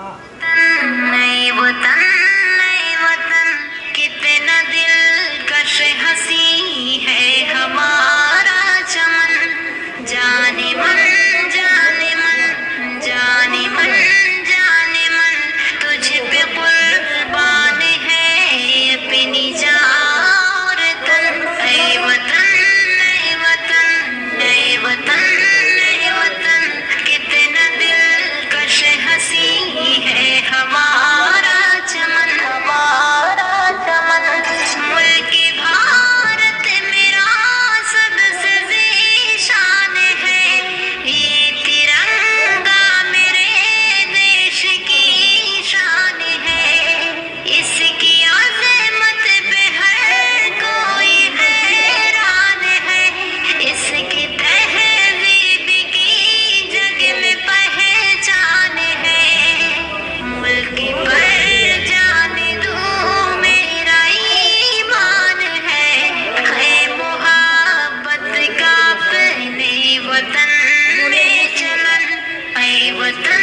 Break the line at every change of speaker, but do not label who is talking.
नए वतन, नए वतन, कितना दिलकश हंसी है हमारा चमन। जाने मन, जाने मन, जाने मन, जाने मन, तुझ पे कुर्बान है अपनी जान और तन। नए वतन, नए वतन, नए वतन, नए वतन, कितना दिलकश हंसी है हमारा चमन, हमारा चमन। मुल्क भारत मेरा सबसे ज़ीशान है, ये तिरंगा मेरे देश की शान है। इसकी अज़मत पे हर कोई हैरान है, इसकी तहज़ीब की जग में पहचान है। मुल्क पर जान दूँ मेरा ईमान है मोहब्बत का अपने वतन में चमन। ऐ वतन